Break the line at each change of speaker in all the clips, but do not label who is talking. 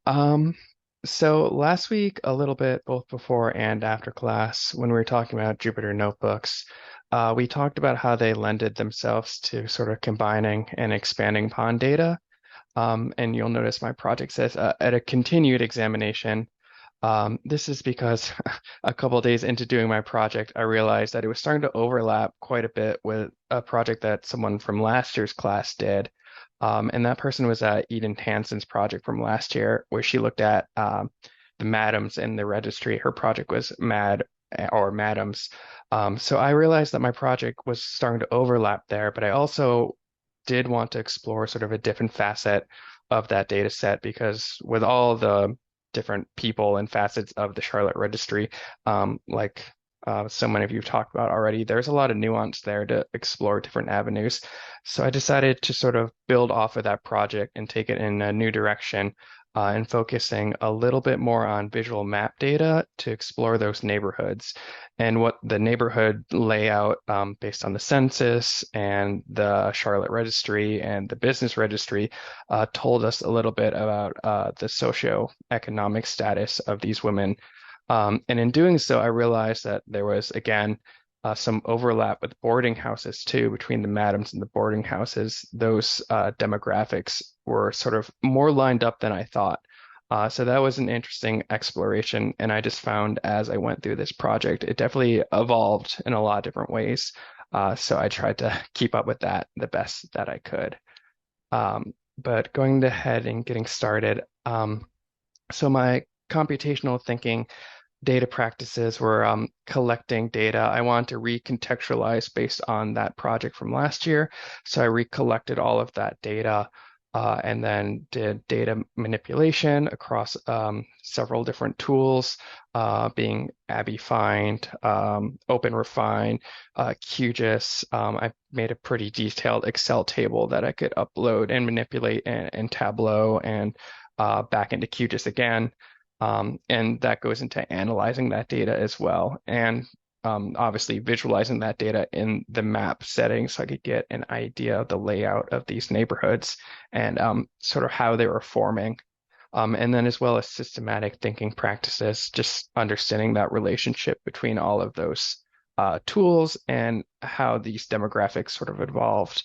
Um, so last week, a little bit both before and after class, when we were talking about Jupyter Notebooks, we talked about how they lended themselves to sort of combining and expanding upon data. And you'll notice my project says at a continued examination. This is because a couple days into doing my project, I realized that it was starting to overlap quite a bit with a project that someone from last year's class did. And that person was Eden Hanson's project from last year, where she looked at the madams in the registry. Her project was madams. So I realized that my project was starting to overlap there, but I also did want to explore sort of a different facet of that data set because with all the different people and facets of the Charlotte registry, like so many of you have talked about already, there's a lot of nuance there to explore different avenues. So I decided to sort of build off of that project and take it in a new direction, and focusing a little bit more on visual map data to explore those neighborhoods and what the neighborhood layout, based on the census and the Charlotte registry and the business registry, told us a little bit about the socioeconomic status of these women. And in doing so, I realized that there was, again, some overlap with boarding houses too, between the madams and the boarding houses. Those demographics were sort of more lined up than I thought. So that was an interesting exploration. And I just found as I went through this project, it definitely evolved in a lot of different ways. So I tried to keep up with that the best that I could. But going ahead and getting started, so my computational thinking data practices were collecting data. I wanted to recontextualize based on that project from last year. So I recollected all of that data, and then did data manipulation across several different tools, being Abby Find, OpenRefine, QGIS. I made a pretty detailed Excel table that I could upload and manipulate in Tableau and back into QGIS again. And that goes into analyzing that data as well. And obviously visualizing that data in the map setting so I could get an idea of the layout of these neighborhoods and sort of how they were forming. And then as well as systematic thinking practices, just understanding that relationship between all of those tools and how these demographics sort of evolved,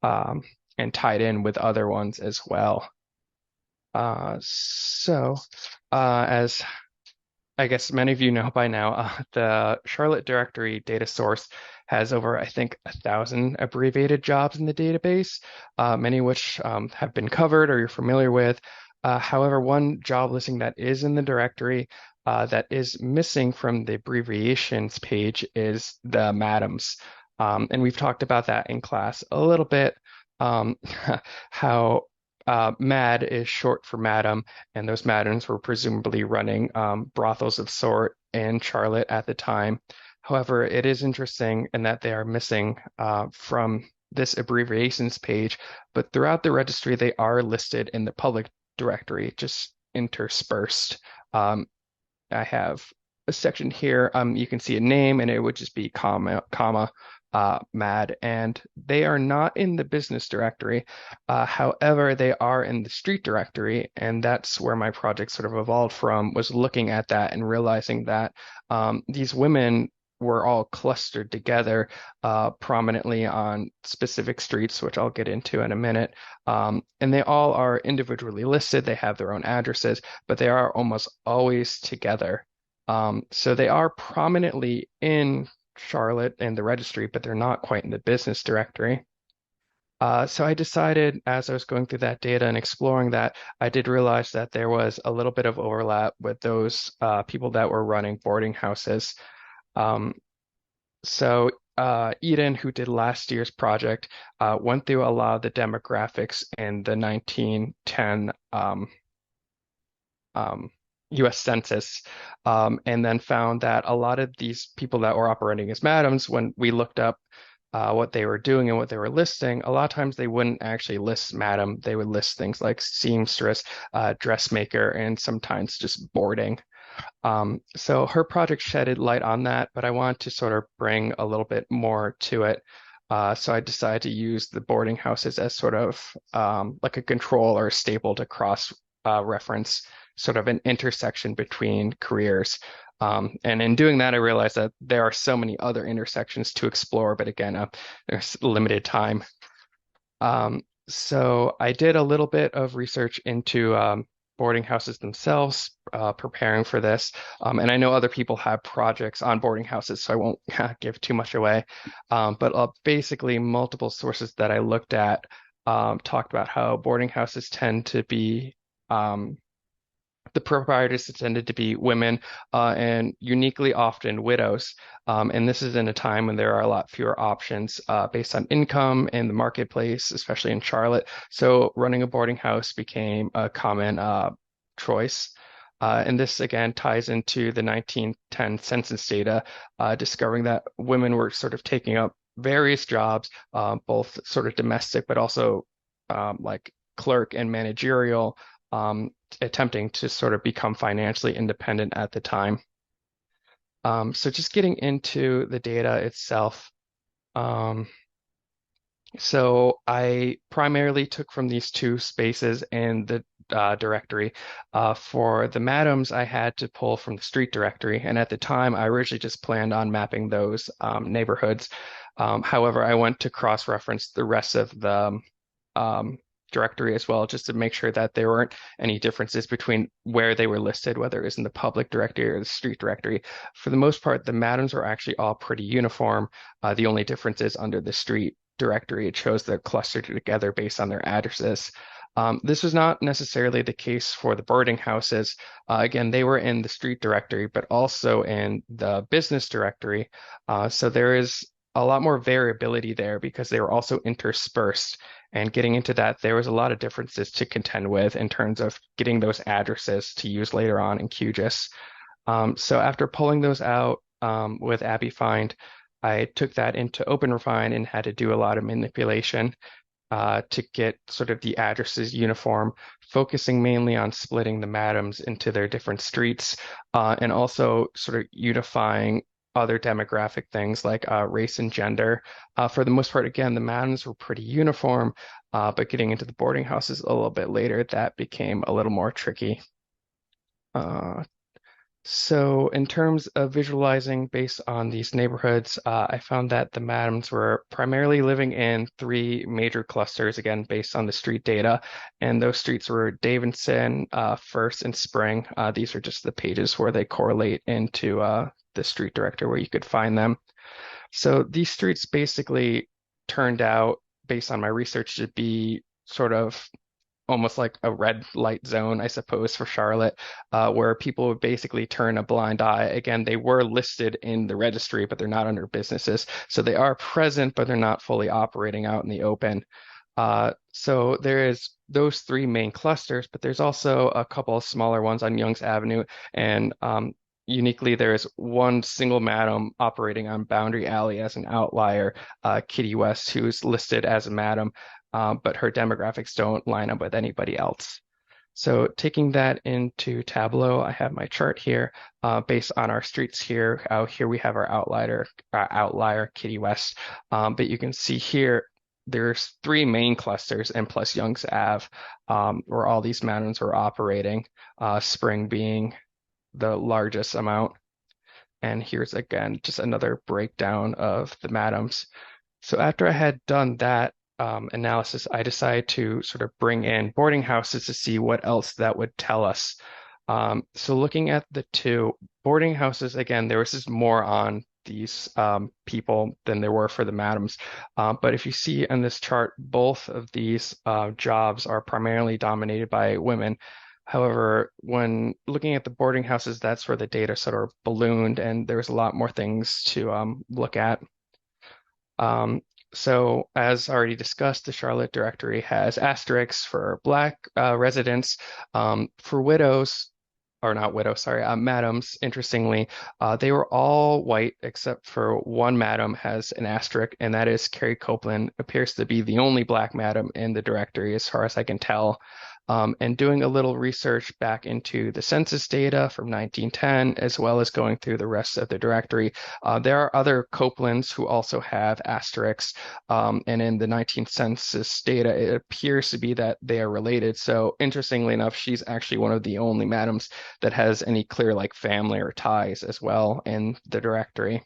and tied in with other ones as well. As I guess many of you know by now, the Charlotte Directory data source has over, I think, 1,000 abbreviated jobs in the database, many of which have been covered or you're familiar with. However, one job listing that is in the directory that is missing from the abbreviations page is the madams. And we've talked about that in class a little bit, um, how MAD is short for madam, and those madams were presumably running brothels of sort in Charlotte at the time. However, it is interesting in that they are missing from this abbreviations page, but throughout the registry, they are listed in the public directory, just interspersed. Um, I have a section here. You can see a name, and it would just be comma, MAD, and they are not in the business directory. However, they are in the street directory, and that's where my project sort of evolved from, was looking at that and realizing that these women were all clustered together prominently on specific streets, which I'll get into in a minute. And they all are individually listed. They have their own addresses, but they are almost always together. So they are prominently in Charlotte and the registry, but they're not quite in the business directory. So I decided as I was going through that data and exploring that, I did realize that there was a little bit of overlap with those people that were running boarding houses. Um, so Eden, who did last year's project, went through a lot of the demographics in the 1910 um, US Census, and then found that a lot of these people that were operating as madams, when we looked up what they were doing and what they were listing, a lot of times they wouldn't actually list madam. They would list things like seamstress, dressmaker, and sometimes just boarding. So her project shedded light on that, but I wanted to sort of bring a little bit more to it. So I decided to use the boarding houses as sort of like a control or a staple to cross reference sort of an intersection between careers. And in doing that, I realized that there are so many other intersections to explore, but again, there's limited time. So I did a little bit of research into boarding houses themselves, preparing for this. And I know other people have projects on boarding houses, so I won't give too much away. But basically, multiple sources that I looked at talked about how boarding houses tend to be the proprietors tended to be women and uniquely often widows. And this is in a time when there are a lot fewer options based on income in the marketplace, especially in Charlotte. So running a boarding house became a common choice. And this again ties into the 1910 census data, discovering that women were sort of taking up various jobs, both sort of domestic, but also like clerk and managerial, attempting to sort of become financially independent at the time. So just getting into the data itself. Um, so I primarily took from these two spaces in the directory. For the madams, I had to pull from the street directory, and at the time, I originally just planned on mapping those neighborhoods. However, I went to cross-reference the rest of the um, directory as well, just to make sure that there weren't any differences between where they were listed, whether it was in the public directory or the street directory. For the most part, the madams are actually all pretty uniform. The only difference is under the street directory, it shows they're clustered together based on their addresses. This was not necessarily the case for the boarding houses. Again, they were in the street directory, but also in the business directory. So there is a lot more variability there because they were also interspersed. And getting into that, there was a lot of differences to contend with in terms of getting those addresses to use later on in QGIS. So after pulling those out with AbiFind, I took that into OpenRefine and had to do a lot of manipulation to get sort of the addresses uniform, focusing mainly on splitting the madams into their different streets, and also sort of unifying other demographic things like race and gender. For the most part, again, the madams were pretty uniform, but getting into the boarding houses a little bit later, that became a little more tricky. Uh, so in terms of visualizing based on these neighborhoods, I found that the madams were primarily living in three major clusters, again, based on the street data. And those streets were Davidson, First, and Spring. These are just the pages where they correlate into the street directory where you could find them. So these streets basically turned out, based on my research, to be sort of almost like a red light zone, I suppose, for Charlotte, where people would basically turn a blind eye. Again, they were listed in the registry, but they're not under businesses. So they are present, but they're not fully operating out in the open. So there is those three main clusters, but there's also a couple of smaller ones on Youngs Avenue. And uniquely, there is one single madam operating on Boundary Alley as an outlier, Kitty West, who's listed as a madam, but her demographics don't line up with anybody else. So taking that into Tableau, I have my chart here based on our streets here. Here we have our outlier, Kitty West. But you can see here, there's three main clusters and plus Youngs Ave, where all these mountains were operating, Spring being the largest amount. And here's again, just another breakdown of the madams. So after I had done that analysis, I decided to sort of bring in boarding houses to see what else that would tell us. So looking at the two boarding houses, again, there was just more on these people than there were for the madams. But if you see in this chart, both of these jobs are primarily dominated by women. However, when looking at the boarding houses, that's where the data sort of ballooned, and there's a lot more things to look at. So as already discussed, the Charlotte directory has asterisks for Black residents. For widows, or not widows, sorry, madams, interestingly, they were all white except for one madam has an asterisk, and that is Carrie Copeland, appears to be the only Black madam in the directory as far as I can tell. and doing a little research back into the census data from 1910, as well as going through the rest of the directory. There are other Copelands who also have asterisks, and in the 19th census data, it appears to be that they are related. So interestingly enough, she's actually one of the only madams that has any clear like family or ties as well in the directory.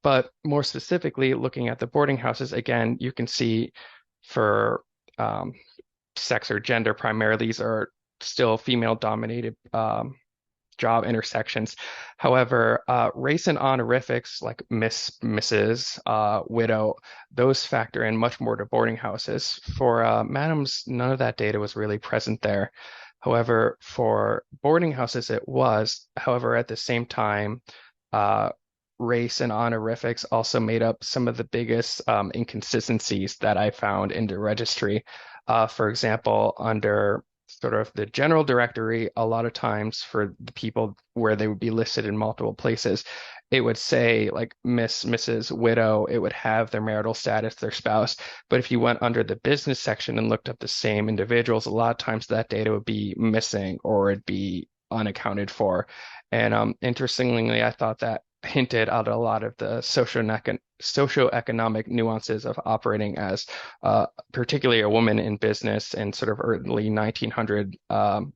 But more specifically, looking at the boarding houses, again, you can see for um, sex or gender primarily, these are still female dominated job intersections. However, race and honorifics like Miss, Mrs., widow, those factor in much more to boarding houses. For madams, none of that data was really present there. However, for boarding houses, it was. However, at the same time, uh, race and honorifics also made up some of the biggest inconsistencies that I found in the registry. For example, under sort of the general directory, a lot of times for the people where they would be listed in multiple places, it would say like Miss, Mrs., widow, it would have their marital status, their spouse. But if you went under the business section and looked up the same individuals, a lot of times that data would be missing or it'd be unaccounted for. And interestingly, I thought that hinted at a lot of the socioeconomic nuances of operating as particularly a woman in business in sort of early 1900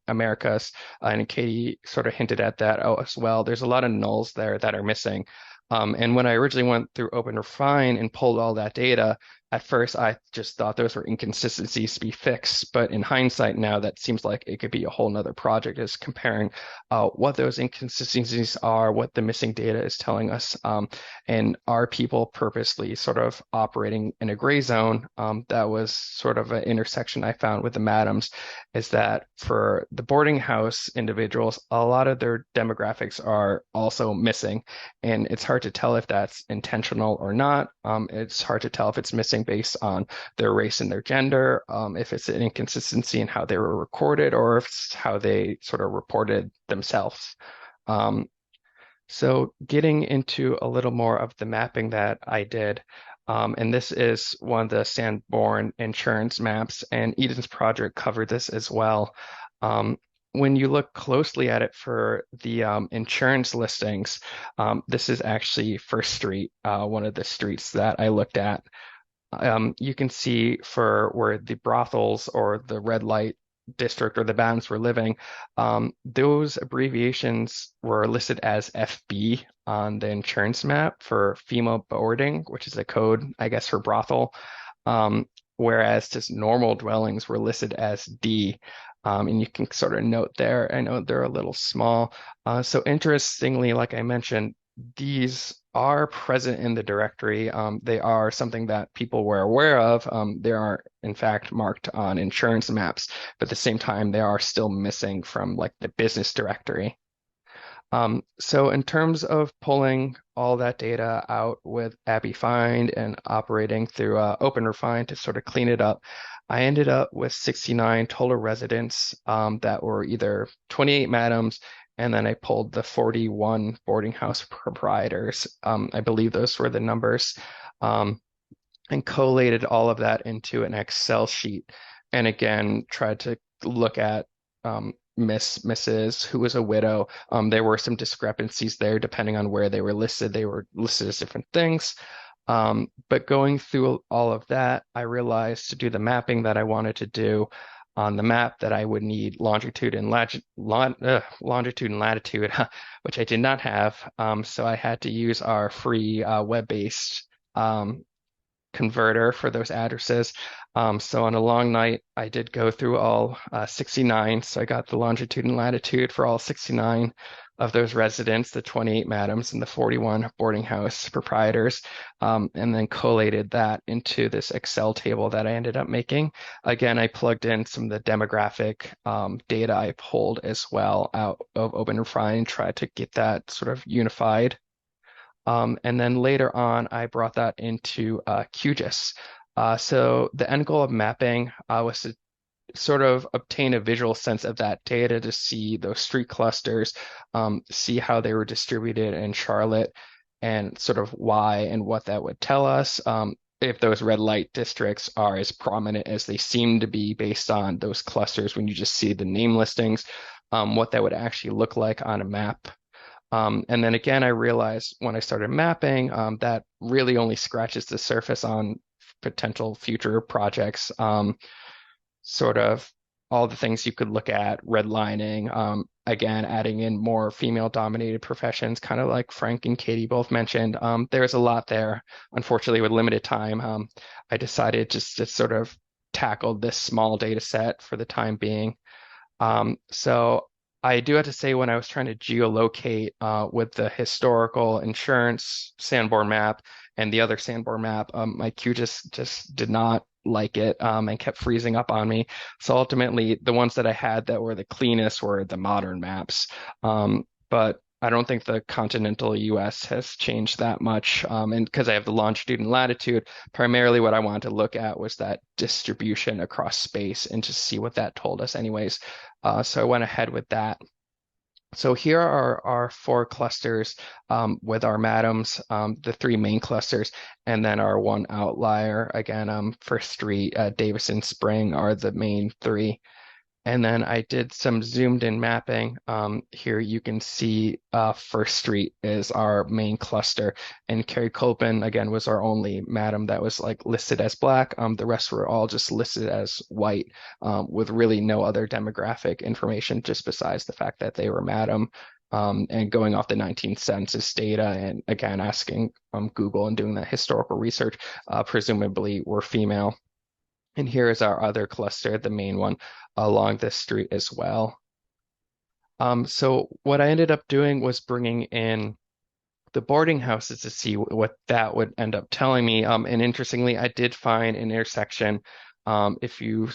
Americas. And Katie sort of hinted at that as well. There's a lot of nulls there that are missing. And when I originally went through OpenRefine and pulled all that data, at first I just thought those were inconsistencies to be fixed. But in hindsight now, that seems like it could be a whole nother project, is comparing what those inconsistencies are, what the missing data is telling us, and are people purposely sort of operating in a gray zone? That was sort of an intersection I found with the madams, is that for the boarding house individuals, a lot of their demographics are also missing. And it's hard to tell if that's intentional or not. It's hard to tell if it's missing based on their race and their gender, if it's an inconsistency in how they were recorded, or if it's how they sort of reported themselves. Um, so getting into a little more of the mapping that I did, and this is one of the Sanborn insurance maps, and Eden's project covered this as well. Um, when you look closely at it for the insurance listings, this is actually First Street, one of the streets that I looked at. You can see for where the brothels or the red light district or the bands were living, those abbreviations were listed as FB on the insurance map for female boarding, which is a code, I guess, for brothel. Whereas just normal dwellings were listed as D. And you can sort of note there, I know they're a little small. So interestingly, like I mentioned, these are present in the directory. They are something that people were aware of. They are, in fact, marked on insurance maps, but at the same time, they are still missing from like the business directory. So in terms of pulling all that data out with AppyFind and operating through OpenRefine to sort of clean it up, I ended up with 69 total residents that were either 28 madams, and then I pulled the 41 boarding house proprietors. I believe those were the numbers, and collated all of that into an Excel sheet. And again, tried to look at Mrs., who was a widow. There were some discrepancies there depending on where they were listed. They were listed as different things. But going through all of that, I realized to do the mapping that I wanted to do on the map that I would need longitude and longitude and latitude, which I did not have. So I had to use our free web-based converter for those addresses. So on a long night, I did go through all 69. So I got the longitude and latitude for all 69 of those residents, the 28 madams and the 41 boarding house proprietors, and then collated that into this Excel table that I ended up making. Again, I plugged in some of the demographic data I pulled as well out of OpenRefine and tried to get that sort of unified. And then later on, I brought that into QGIS. So the end goal of mapping was to sort of obtain a visual sense of that data, to see those street clusters, see how they were distributed in Charlotte, and sort of why and what that would tell us. if those red light districts are as prominent as they seem to be based on those clusters when you just see the name listings, what that would actually look like on a map. And then again, I realized when I started mapping that really only scratches the surface on potential future projects. Sort of all the things you could look at, redlining, again, adding in more female-dominated professions, kind of like Frank and Katie both mentioned. There's a lot there. Unfortunately, with limited time, I decided just to sort of tackle this small data set for the time being. So I do have to say, when I was trying to geolocate with the historical insurance Sanborn map and the other Sanborn map, my queue just did not like it and kept freezing up on me. So ultimately, the ones that I had that were the cleanest were the modern maps. But I don't think the continental US has changed that much. And because I have the longitude and latitude, primarily what I wanted to look at was that distribution across space and just see what that told us anyways. So I went ahead with that. So here are our four clusters with our madams, the three main clusters, and then our one outlier. Again, First Street, Davison Spring are the main three. And then I did some zoomed in mapping. Here you can see First Street is our main cluster, and Carrie Copen again was our only madam that was like listed as black. The rest were all just listed as white, with really no other demographic information, just besides the fact that they were madam. And going off the 19th census data, and again asking Google and doing that historical research, presumably were female. And here is our other cluster, the main one, along this street as well. So what I ended up doing was bringing in the boarding houses to see what that would end up telling me. And interestingly, I did find an intersection. If you,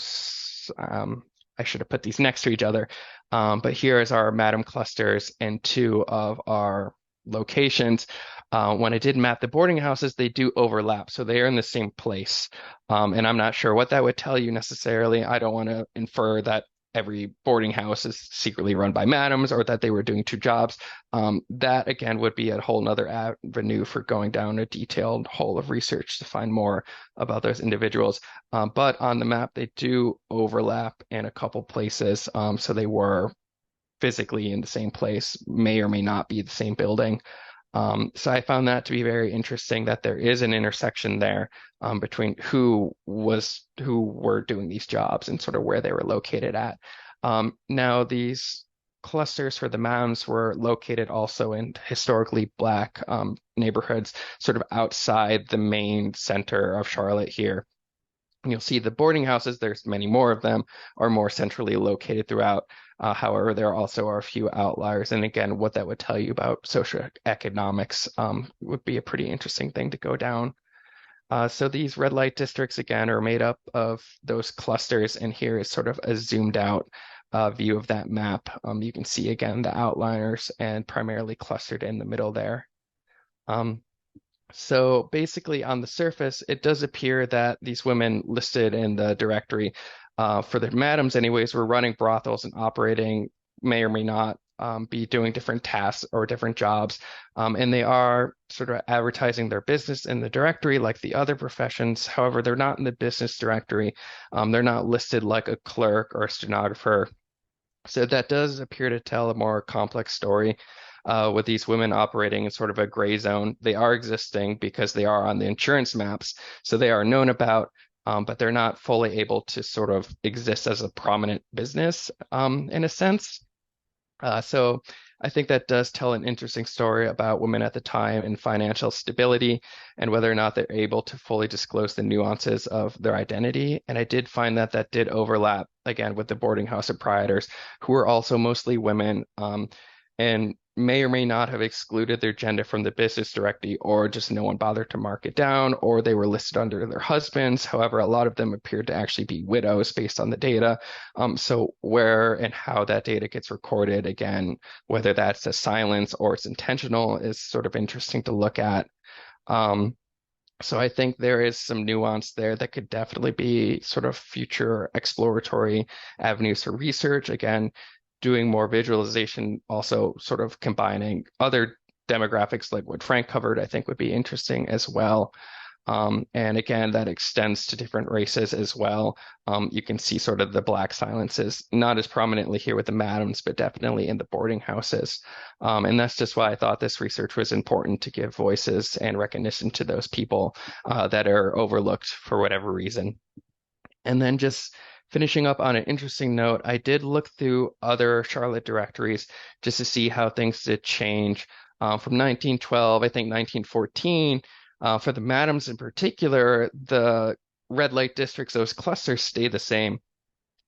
I should have put these next to each other, but here is our madam clusters and two of our locations. When I did map the boarding houses, they do overlap, so they are in the same place. And I'm not sure what that would tell you necessarily. I don't want to infer that every boarding house is secretly run by madams or that they were doing two jobs. That again would be a whole nother avenue for going down a detailed hole of research to find more about those individuals. But on the map, they do overlap in a couple places. So they were physically in the same place, may or may not be the same building. So I found that to be very interesting, that there is an intersection there between who were doing these jobs and sort of where they were located at. Now these clusters for the mounds were located also in historically black neighborhoods, sort of outside the main center of Charlotte here. And you'll see the boarding houses, there's many more of them, are more centrally located throughout. However, there also are a few outliers. And again, what that would tell you about socioeconomics would be a pretty interesting thing to go down. So these red light districts, again, are made up of those clusters. And here is sort of a zoomed out view of that map. You can see, again, the outliners and primarily clustered in the middle there. So basically on the surface, it does appear that these women listed in the directory for the madams anyways were running brothels and operating, may or may not be doing different tasks or different jobs. And they are sort of advertising their business in the directory like the other professions. However, they're not in the business directory. They're not listed like a clerk or a stenographer. So that does appear to tell a more complex story. With these women operating in sort of a gray zone. They are existing because they are on the insurance maps, so they are known about, but they're not fully able to sort of exist as a prominent business in a sense. So I think that does tell an interesting story about women at the time and financial stability and whether or not they're able to fully disclose the nuances of their identity. And I did find that that did overlap, again, with the boarding house proprietors, who were also mostly women. And may or may not have excluded their gender from the business directory, or just no one bothered to mark it down, or they were listed under their husbands. However, a lot of them appeared to actually be widows based on the data. So where and how that data gets recorded, again, whether that's a silence or it's intentional, is sort of interesting to look at. So I think there is some nuance there that could definitely be sort of future exploratory avenues for research. Again, doing more visualization, also sort of combining other demographics like what Frank covered, I think would be interesting as well. And again, that extends to different races as well. You can see sort of the black silences, not as prominently here with the madams, but definitely in the boarding houses. And that's just why I thought this research was important to give voices and recognition to those people that are overlooked for whatever reason. And then just finishing up on an interesting note, I did look through other Charlotte directories just to see how things did change from 1912, I think 1914. For the madams in particular, the red light districts, those clusters stay the same.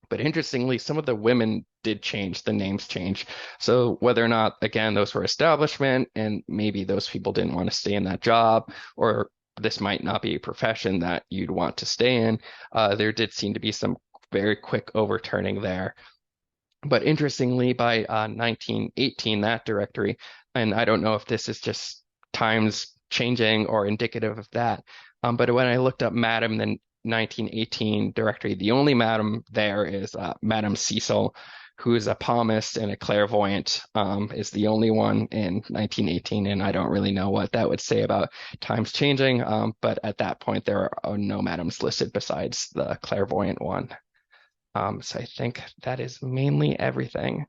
But interestingly, some of the women did change, the names change. So whether or not, again, those were establishment and maybe those people didn't want to stay in that job, or this might not be a profession that you'd want to stay in, there did seem to be some very quick overturning there. But interestingly, by 1918, that directory, and I don't know if this is just times changing or indicative of that, but when I looked up Madam, the 1918 directory, the only Madam there is Madam Cecil, who is a palmist and a clairvoyant, is the only one in 1918, and I don't really know what that would say about times changing, but at that point, there are no Madams listed besides the clairvoyant one. So I think that is mainly everything.